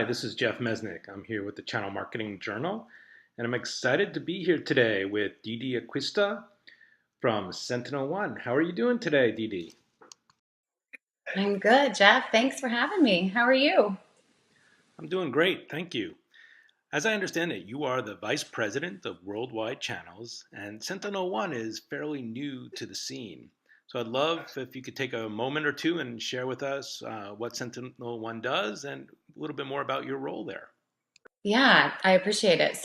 this is Jeff Mesnik. I'm here with the Channel Marketing Journal, and I'm excited to be here today with Didi Acquista from SentinelOne. How are you doing today, Didi? I'm good, Jeff. Thanks for having me. How are you? I'm doing great, thank you. As I understand it, you are the Vice President of Worldwide Channels, and SentinelOne is fairly new to the scene. So I'd love if you could take a moment or two and share with us what SentinelOne does and a little bit more about your role there. Yeah, I appreciate it.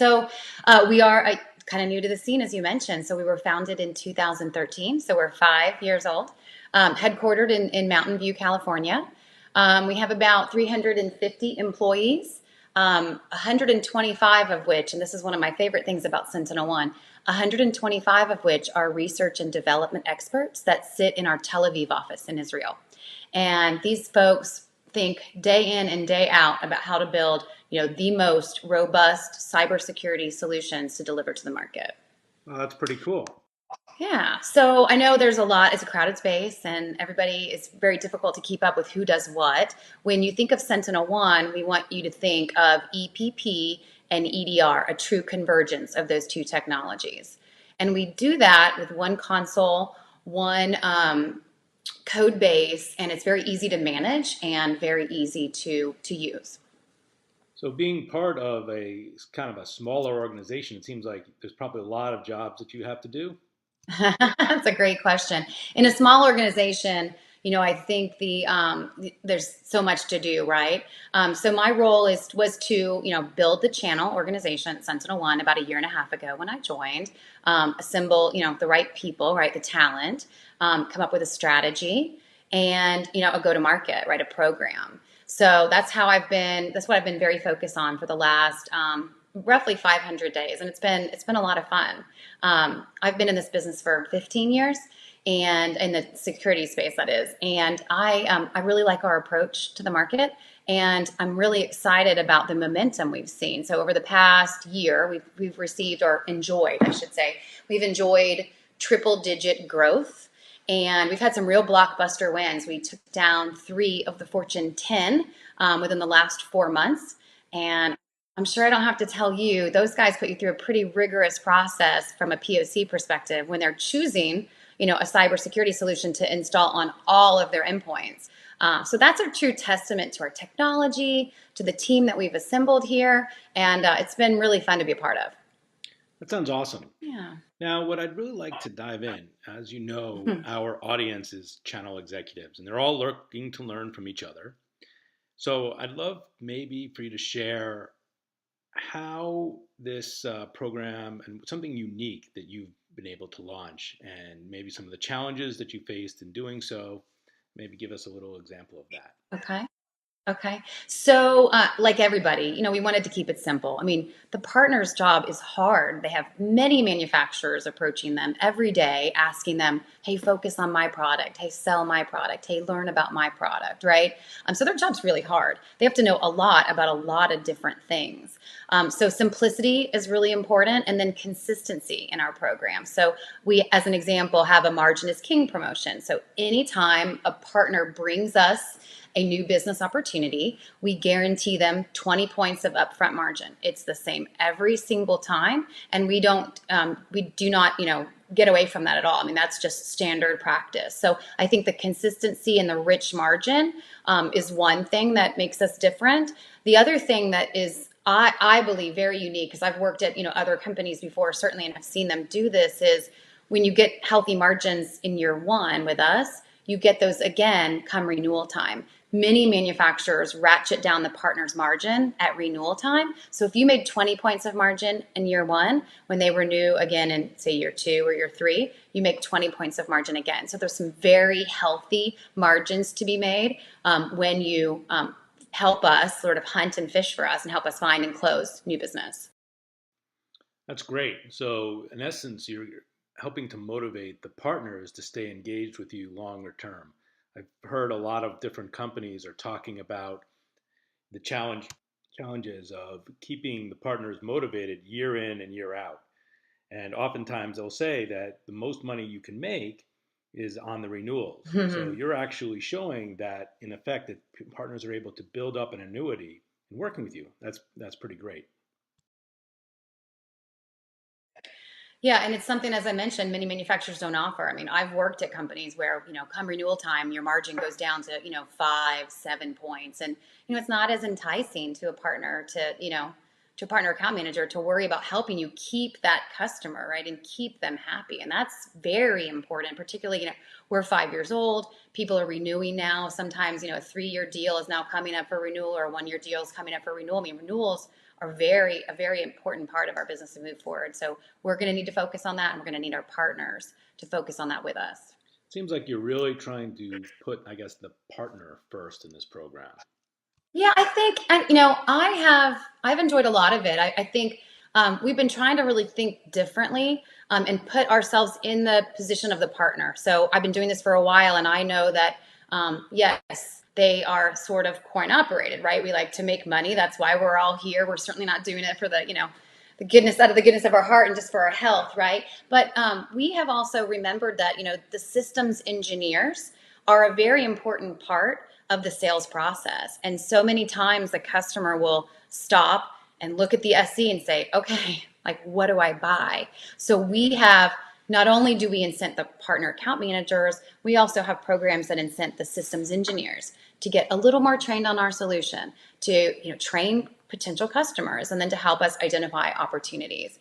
We are kind of new to the scene, as you mentioned. So we were founded in 2013. So we're 5 years old, headquartered in Mountain View, California. We have about 350 employees, 125 of which, and this is one of my favorite things about SentinelOne, 125 of which are research and development experts that sit in our Tel Aviv office in Israel. And these folks think day in and day out about how to build, the most robust cybersecurity solutions to deliver to the market. Well, that's pretty cool. Yeah. So I know there's a lot, it's a crowded space and everybody, it's very difficult to keep up with who does what. When you think of SentinelOne, we want you to think of EPP and EDR, a true convergence of those two technologies. And we do that with one console, one code base, and it's very easy to manage and very easy to use. So being part of a kind of a smaller organization, it seems like there's probably a lot of jobs that you have to do. That's a great question. In a small organization, I think there's so much to do, right? So my role was to build the channel organization at SentinelOne about a year and a half ago when I joined, assemble the right people, right, the talent, come up with a strategy, and a go to market, right, a program. So that's what I've been very focused on for the last roughly 500 days, and it's been a lot of fun. I've been in this business for 15 years, and in the security space, that is. And I really like our approach to the market, and I'm really excited about the momentum we've seen. So over the past year, we've received, or enjoyed, I should say, we've enjoyed triple digit growth. And we've had some real blockbuster wins. We took down three of the Fortune 10 within the last 4 months. And I'm sure I don't have to tell you, those guys put you through a pretty rigorous process from a POC perspective when they're choosing, a cybersecurity solution to install on all of their endpoints. So that's a true testament to our technology, to the team that we've assembled here, and it's been really fun to be a part of. That sounds awesome. Yeah. Now, what I'd really like to dive in, as you know, our audience is channel executives, and they're all looking to learn from each other. So I'd love maybe for you to share how this program and something unique that you've been able to launch, and maybe some of the challenges that you faced in doing so. Maybe give us a little example of that. Okay. Okay. So, like everybody, we wanted to keep it simple. I mean, the partner's job is hard. They have many manufacturers approaching them every day, asking them, hey, focus on my product. Hey, sell my product. Hey, learn about my product, right? So their job's really hard. They have to know a lot about a lot of different things. So simplicity is really important, and then consistency in our program. So we, as an example, have a margin is king promotion. So anytime a partner brings us a new business opportunity, we guarantee them 20 points of upfront margin. It's the same every single time, and we do not, get away from that at all. I mean, that's just standard practice. So I think the consistency and the rich margin is one thing that makes us different. The other thing that is, I believe, very unique, because I've worked at other companies before, certainly, and I've seen them do this, is when you get healthy margins in year one with us, you get those again come renewal time. Many manufacturers ratchet down the partner's margin at renewal time. So if you made 20 points of margin in year one, when they renew again in, say, year two or year three, you make 20 points of margin again. So there's some very healthy margins to be made when you help us sort of hunt and fish for us and help us find and close new business. That's great. So, in essence, you're helping to motivate the partners to stay engaged with you longer term. I've heard a lot of different companies are talking about the challenges of keeping the partners motivated year in and year out. And oftentimes they'll say that the most money you can make is on the renewals. So you're actually showing that in effect that partners are able to build up an annuity and working with you. That's pretty great. Yeah, and it's something, as I mentioned, many manufacturers don't offer. I mean, I've worked at companies where, come renewal time, your margin goes down to, 5, 7 points. And, it's not as enticing to a partner to a partner account manager to worry about helping you keep that customer, right? And keep them happy. And that's very important, particularly, we're 5 years old. People are renewing now. Sometimes, a 3-year deal is now coming up for renewal, or a 1-year deal is coming up for renewal. I mean, renewals are a very important part of our business to move forward. So we're going to need to focus on that, and we're going to need our partners to focus on that with us. Seems like you're really trying to put, I guess, the partner first in this program. Yeah, I think, and I've enjoyed a lot of it. I think we've been trying to really think differently, and put ourselves in the position of the partner. So I've been doing this for a while, and I know that yes, they are sort of coin operated, right? We like to make money. That's why we're all here. We're certainly not doing it for the goodness out of the goodness of our heart and just for our health, right? But we have also remembered that the systems engineers are a very important part of the sales process. And so many times the customer will stop and look at the SE and say, okay, like, what do I buy? So we have, not only do we incent the partner account managers, we also have programs that incent the systems engineers to get a little more trained on our solution, to train potential customers, and then to help us identify opportunities.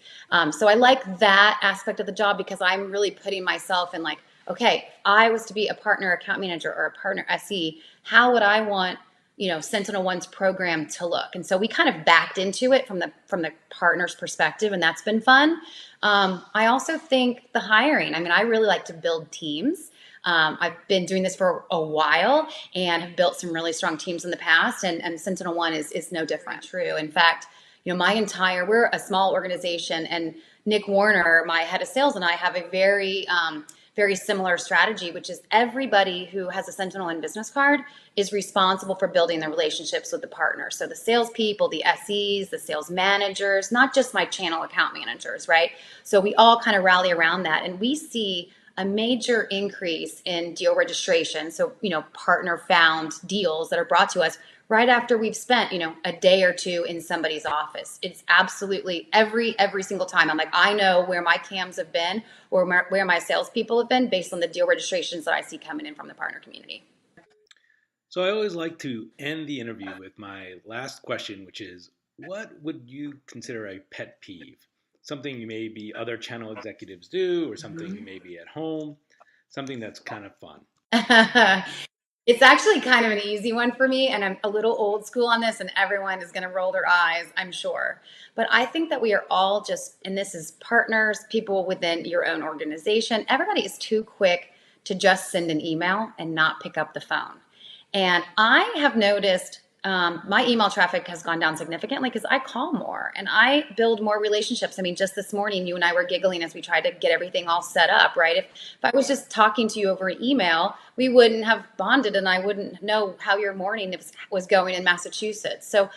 So I like that aspect of the job, because I'm really putting myself in, like, okay, if I was to be a partner account manager or a partner SE, how would I want SentinelOne's program to look? And so we kind of backed into it from the partner's perspective, and that's been fun. I also think the hiring. I mean, I really like to build teams. I've been doing this for a while and have built some really strong teams in the past, and SentinelOne is no different. True. In fact, we're a small organization, and Nick Warner, my head of sales, and I have a very similar strategy, which is everybody who has a SentinelOne business card is responsible for building the relationships with the partners. So the salespeople, the SEs, the sales managers, not just my channel account managers, right? So we all kind of rally around that, and we see a major increase in deal registration. So, partner found deals that are brought to us right after we've spent, a day or two in somebody's office. It's absolutely every single time. I'm like, I know where my cams have been, or where my salespeople have been, based on the deal registrations that I see coming in from the partner community. So I always like to end the interview with my last question, which is, what would you consider a pet peeve? Something maybe other channel executives do, or something maybe at home, something that's kind of fun. It's actually kind of an easy one for me, and I'm a little old school on this, and everyone is going to roll their eyes, I'm sure. But I think that we are all just, and this is partners, people within your own organization, everybody is too quick to just send an email and not pick up the phone. And I have noticed my email traffic has gone down significantly because I call more and I build more relationships. I mean, just this morning, you and I were giggling as we tried to get everything all set up, right? If I was just talking to you over an email, we wouldn't have bonded, and I wouldn't know how your morning was going in Massachusetts. So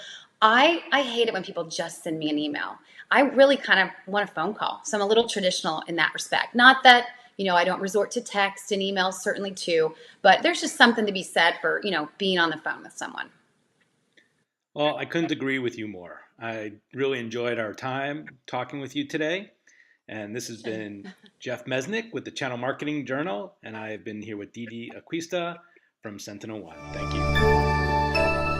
I hate it when people just send me an email. I really kind of want a phone call. So I'm a little traditional in that respect. Not that, I don't resort to text and emails, certainly too, but there's just something to be said for, being on the phone with someone. Well, I couldn't agree with you more. I really enjoyed our time talking with you today. And this has been Jeff Mesnik with the Channel Marketing Journal, and I have been here with Didi Aquista from SentinelOne. Thank you.